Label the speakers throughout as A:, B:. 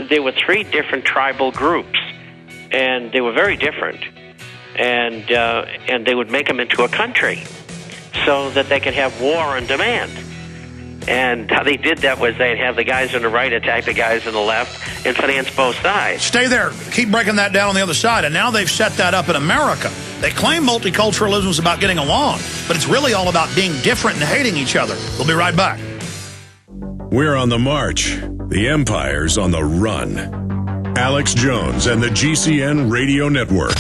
A: there were 3 different tribal groups, and they were very different, and they would make them into a country so that they could have war on demand. And how they did that was they'd have the guys on the right attack the guys on the left and finance both sides.
B: Stay there. Keep breaking that down on the other side. And now they've set that up in America. They claim multiculturalism is about getting along, but it's really all about being different and hating each other. We'll be right back.
C: We're on the march. The empire's on the run. Alex Jones and the GCN Radio Network.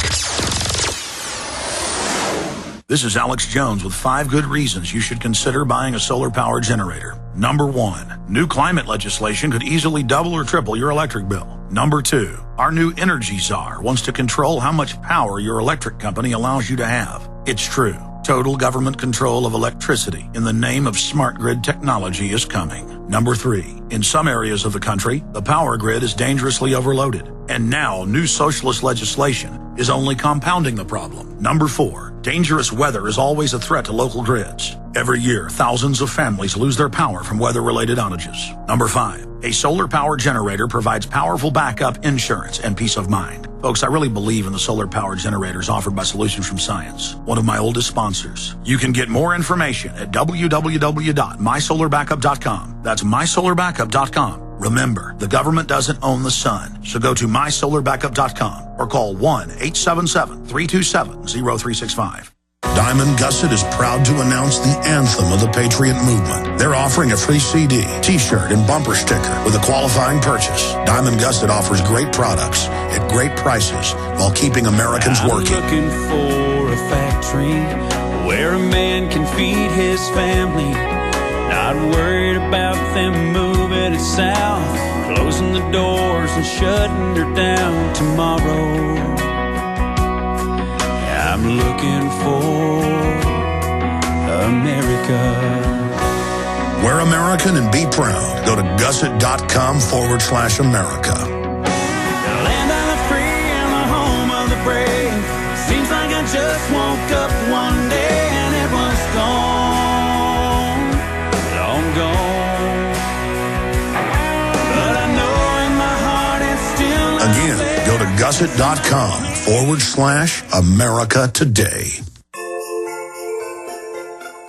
B: This is Alex Jones with 5 good reasons you should consider buying a solar power generator. Number 1, new climate legislation could easily double or triple your electric bill. Number 2, our new energy czar wants to control how much power your electric company allows you to have. It's true. Total government control of electricity in the name of smart grid technology is coming. Number 3, in some areas of the country, the power grid is dangerously overloaded. And now new socialist legislation is only compounding the problem. Number 4, dangerous weather is always a threat to local grids. Every year, thousands of families lose their power from weather-related outages. Number 5, a solar power generator provides powerful backup insurance and peace of mind. Folks, I really believe in the solar power generators offered by Solutions from Science, one of my oldest sponsors. You can get more information at www.mysolarbackup.com. That's mysolarbackup.com. Remember, the government doesn't own the sun, so go to mysolarbackup.com or call 1-877-327-0365. Diamond Gusset is proud to announce the anthem of the Patriot Movement. They're offering a free CD, T-shirt, and bumper sticker with a qualifying purchase. Diamond Gusset offers great products at great prices while keeping Americans working.
D: I'm looking for a factory where a man can feed his family. Not worried about them moving it south, closing the doors and shutting her down tomorrow. I'm looking for America.
B: We're American and be proud. Go to gusset.com/America.
D: The land of the free and the home of the brave. Seems like I just woke up one day and it was gone, long gone. But I know in my heart it's still
B: Again, go to gusset.com/America today.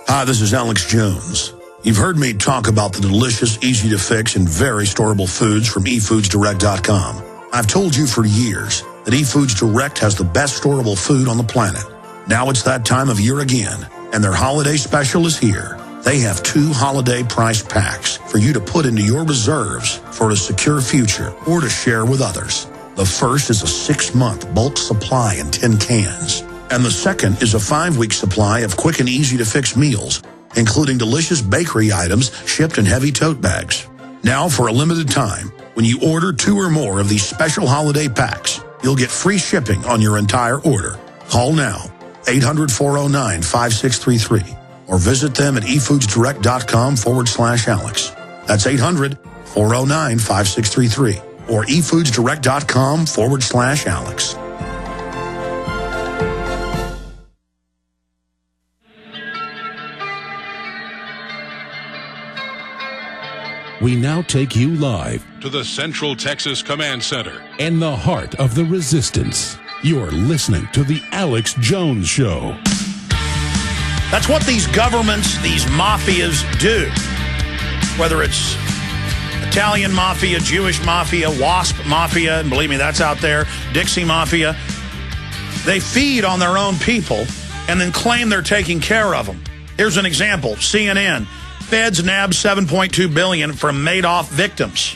B: Hi, this is Alex Jones. You've heard me talk about the delicious, easy to fix, and very storable foods from eFoodsDirect.com. I've told you for years that eFoods Direct has the best storable food on the planet. Now it's that time of year again, and their holiday special is here. They have 2 holiday price packs for you to put into your reserves for a secure future or to share with others. The first is a 6-month bulk supply in 10 cans. And the second is a 5-week supply of quick and easy to fix meals, including delicious bakery items shipped in heavy tote bags. Now, for a limited time, when you order 2 or more of these special holiday packs, you'll get free shipping on your entire order. Call now, 800-409-5633, or visit them at eFoodsDirect.com/Alex. That's 800-409-5633, or eFoodsDirect.com/Alex.
E: We now take you live
C: To the Central Texas Command Center.
E: in the heart of the resistance. You're listening to The Alex Jones Show.
B: That's what these governments, these mafias do. Whether it's Italian mafia, Jewish mafia, WASP mafia, and believe me, that's out there, Dixie mafia. They feed on their own people and then claim they're taking care of them. Here's an example. CNN. Feds nabbed $7.2 billion from Madoff victims.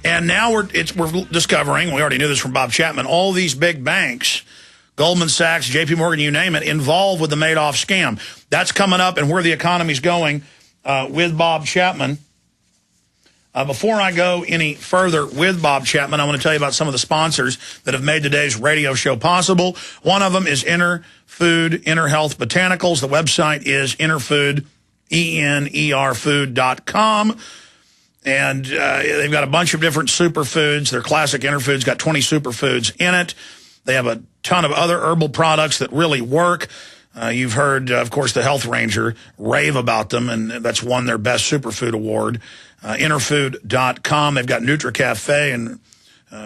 B: And now we're discovering, we already knew this from Bob Chapman, all these big banks, Goldman Sachs, JP Morgan, you name it, involved with the Madoff scam. That's coming up and where the economy's going with Bob Chapman. Before I go any further with Bob Chapman, I want to tell you about some of the sponsors that have made today's radio show possible. One of them is Inner Food, Inner Health Botanicals. The website is innerfood.com. ENERfood.com. And they've got a bunch of different superfoods. Their classic Interfood's got 20 superfoods in it. They have a ton of other herbal products that really work. You've heard, of course, the Health Ranger rave about them, and that's won their Best Superfood Award. Interfood.com. They've got NutriCafe and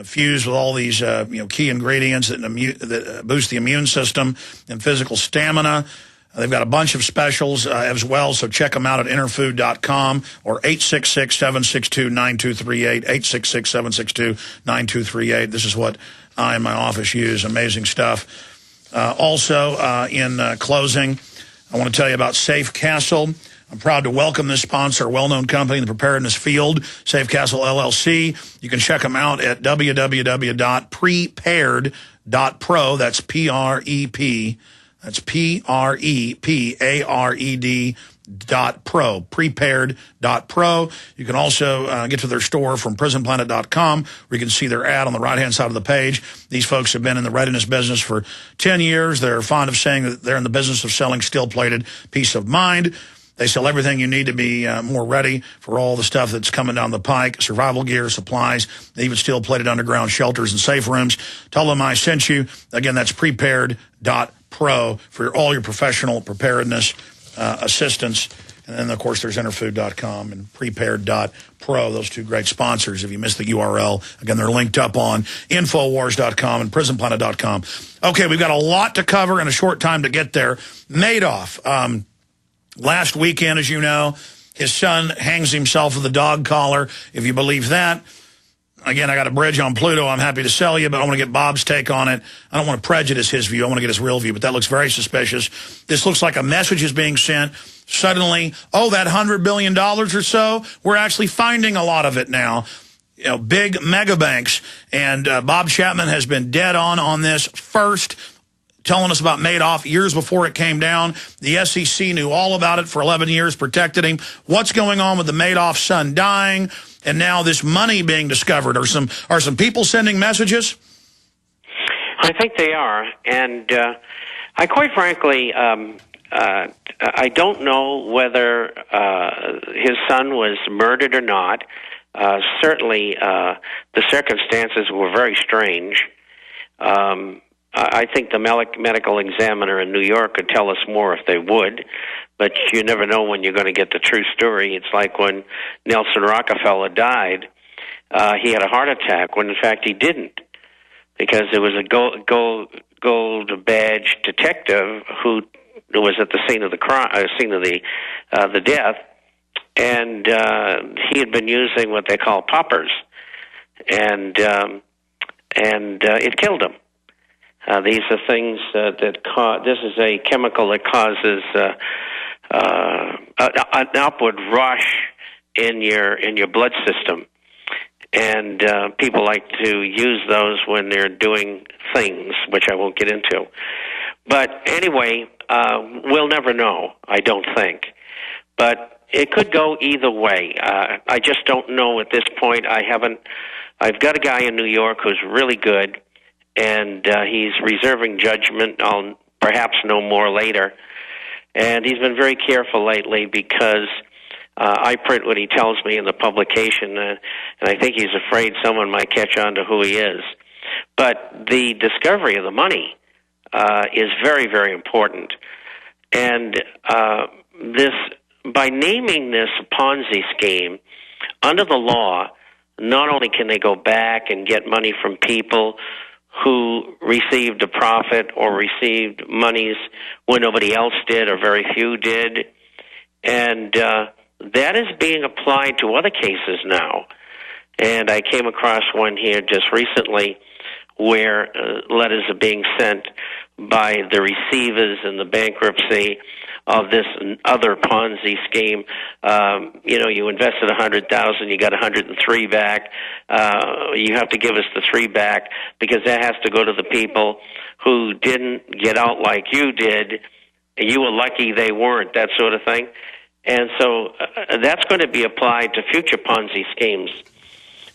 B: fused with all these key ingredients that boost the immune system and physical stamina. They've got a bunch of specials as well, so check them out at interfood.com or 866-762-9238, 866-762-9238. This is what I in my office use. Amazing stuff. Also, in closing, I want to tell you about Safe Castle. I'm proud to welcome this sponsor, a well-known company in the preparedness field, Safe Castle LLC. You can check them out at www.prepared.pro. That's P-R-E-P. That's Prepared.pro, prepared.pro. You can also get to their store from prisonplanet.com, where you can see their ad on the right-hand side of the page. These folks have been in the readiness business for 10 years. They're fond of saying that they're in the business of selling steel-plated peace of mind. They sell everything you need to be more ready for all the stuff that's coming down the pike, survival gear, supplies, even steel-plated underground shelters and safe rooms. Tell them I sent you. Again, that's prepared.pro for all your professional preparedness assistance. And then, of course, there's interfood.com and prepared.pro, those two great sponsors. If you missed the URL, again, they're linked up on Infowars.com and prisonplanet.com. Okay, we've got a lot to cover in a short time to get there. Madoff. Last weekend, as you know, his son hangs himself with a dog collar, if you believe that. Again, I got a bridge on Pluto I'm happy to sell you, but I want to get Bob's take on it. I don't want to prejudice his view. I want to get his real view, but that looks very suspicious. This looks like a message is being sent. Suddenly, that $100 billion or so, we're actually finding a lot of it now. Big mega banks. And Bob Chapman has been dead on this first, telling us about Madoff years before it came down. The SEC knew all about it for 11 years, protected him. What's going on with the Madoff son dying, and now this money being discovered? Are some people sending messages?
A: I think they are, and I quite frankly, I don't know whether his son was murdered or not. Certainly, the circumstances were very strange. I think the medical examiner in New York could tell us more if they would, but you never know when you're going to get the true story. It's like when Nelson Rockefeller died, he had a heart attack when in fact he didn't, because there was a gold badge detective who was at the scene of the crime, scene of the death, and he had been using what they call poppers, and it killed him. These are things that cause. This is a chemical that causes an upward rush in your blood system, and people like to use those when they're doing things, which I won't get into. But anyway, we'll never know. I don't think, but it could go either way. I just don't know at this point. I've got a guy in New York who's really good, and he's reserving judgment. I'll perhaps know more later. And he's been very careful lately because I print what he tells me in the publication, and I think he's afraid someone might catch on to who he is. But the discovery of the money is very, very important. And by naming this Ponzi scheme, under the law, not only can they go back and get money from people who received a profit or received monies when nobody else did or very few did. And that is being applied to other cases now. And I came across one here just recently where letters are being sent by the receivers in the bankruptcy of this other Ponzi scheme. You invested $100,000, you got 103 back. You have to give us the 3 back because that has to go to the people who didn't get out like you did. You were lucky they weren't, that sort of thing. And so that's going to be applied to future Ponzi schemes.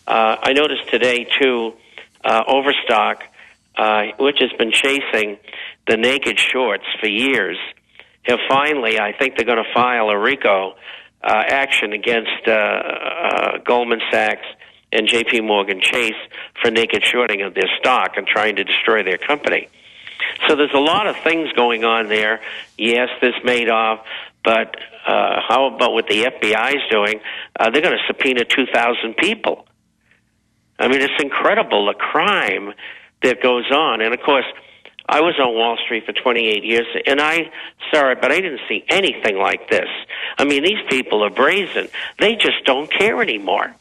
A: I noticed today, too, Overstock, which has been chasing the naked shorts for years, have finally, I think they're going to file a RICO action against Goldman Sachs and J.P. Morgan Chase for naked shorting of their stock and trying to destroy their company. So there's a lot of things going on there. Yes, this Madoff, But how about what the FBI is doing? They're going to subpoena 2,000 people. I mean, it's incredible, the crime that goes on. And, of course, I was on Wall Street for 28 years, and I saw it, but I didn't see anything like this. I mean, these people are brazen. They just don't care anymore.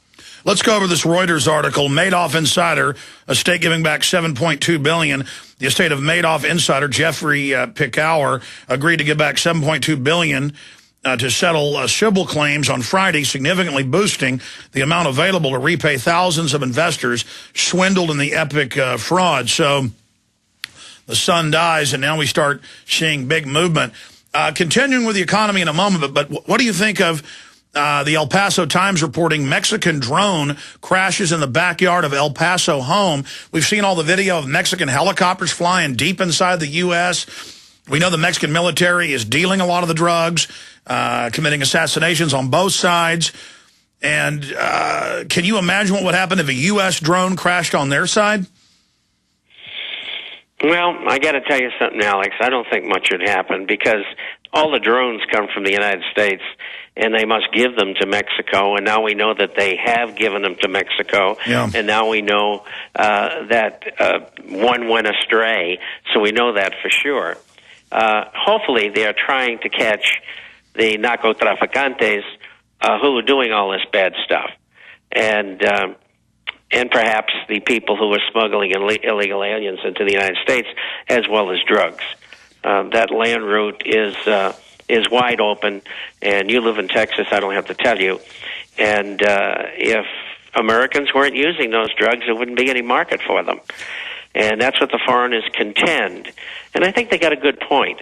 B: Let's go over this Reuters article, Madoff Insider, estate giving back $7.2 billion. The estate of Madoff insider Jeffrey Pickauer agreed to give back $7.2 billion to settle civil claims on Friday, significantly boosting the amount available to repay thousands of investors swindled in the epic fraud. So the sun dies, and now we start seeing big movement. Continuing with the economy in a moment, but what do you think of the El Paso Times reporting Mexican drone crashes in the backyard of El Paso home? We've seen all the video of Mexican helicopters flying deep inside the U.S. We know the Mexican military is dealing a lot of the drugs, committing assassinations on both sides. And can you imagine what would happen if a U.S. drone crashed on their side?
A: Well, I got to tell you something, Alex. I don't think much would happen because all the drones come from the United States, and they must give them to Mexico. And now we know that they have given them to Mexico. Yeah. And now we know that one went astray, so we know that for sure. Hopefully, they are trying to catch the narcotraficantes who are doing all this bad stuff, and perhaps the people who are smuggling illegal aliens into the United States, as well as drugs. That land route is wide open, and you live in Texas, I don't have to tell you. And if Americans weren't using those drugs, there wouldn't be any market for them. And that's what the foreigners contend. And I think they got a good point.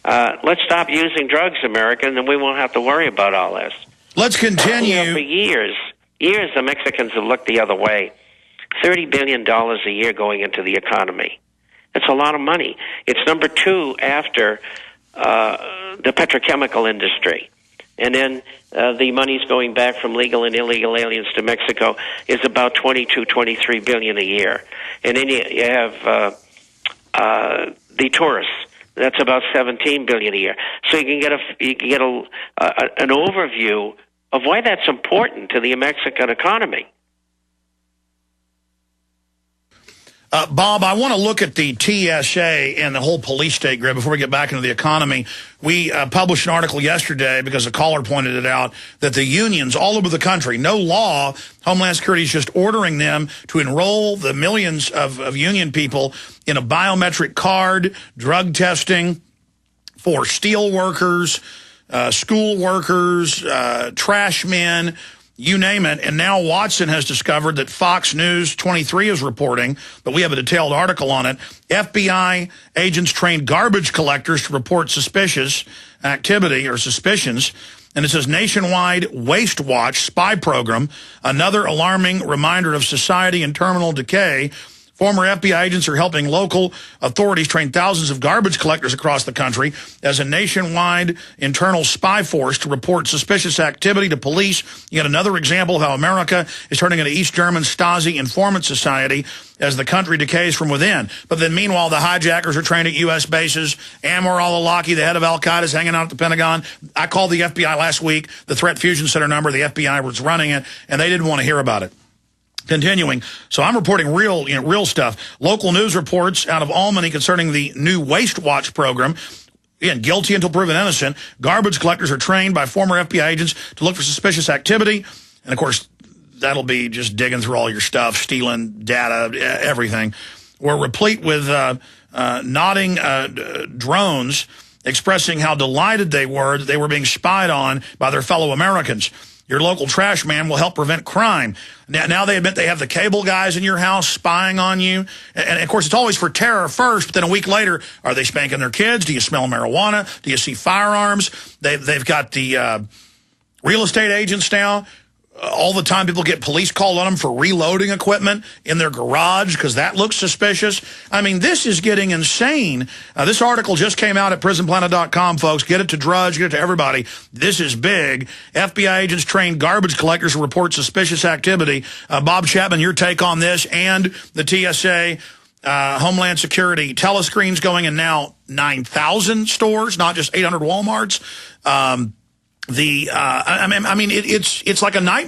A: Let's stop using drugs, Americans, and we won't have to worry about all this.
B: Let's continue.
A: For years, the Mexicans have looked the other way. $30 billion a year going into the economy. That's a lot of money. It's number 2 after the petrochemical industry. And then the money's going back from legal and illegal aliens to Mexico is about $23 billion a year. And then you have the tourists. That's about $17 billion a year. So you can get an overview of why that's important to the Mexican economy.
B: Bob, I want to look at the TSA and the whole police state grid before we get back into the economy. We published an article yesterday because a caller pointed it out that the unions all over the country, no law, Homeland Security is just ordering them to enroll the millions of union people in a biometric card, drug testing for steel workers, school workers, trash men, you name it. And now Watson has discovered that Fox News 23 is reporting, but we have a detailed article on it. FBI agents trained garbage collectors to report suspicious activity or suspicions. And it says nationwide waste watch spy program, another alarming reminder of society in terminal decay. Former FBI agents are helping local authorities train thousands of garbage collectors across the country as a nationwide internal spy force to report suspicious activity to police. Yet another example of how America is turning into East German Stasi informant society as the country decays from within. But then meanwhile, the hijackers are trained at U.S. bases. Anwar al-Awlaki, the head of al-Qaeda, is hanging out at the Pentagon. I called the FBI last week, the Threat Fusion Center number, the FBI was running it, and they didn't want to hear about it. Continuing, so I'm reporting real stuff. Local news reports out of Albany concerning the new Waste Watch program. Again, guilty until proven innocent. Garbage collectors are trained by former FBI agents to look for suspicious activity. And, of course, that'll be just digging through all your stuff, stealing data, everything. We're replete with nodding drones expressing how delighted they were that they were being spied on by their fellow Americans. Your local trash man will help prevent crime. Now they admit they have the cable guys in your house spying on you. And, of course, it's always for terror first, but then a week later, are they spanking their kids? Do you smell marijuana? Do you see firearms? They've got the real estate agents now. All the time people get police called on them for reloading equipment in their garage because that looks suspicious. I mean, this is getting insane. This article just came out at prisonplanet.com, folks. Get it to Drudge, get it to everybody. This is big. FBI agents train garbage collectors to report suspicious activity. Bob Chapman, your take on this and the TSA, Homeland Security, telescreens going, and now 9,000 stores, not just 800 Walmarts. I mean, it's like a nightmare.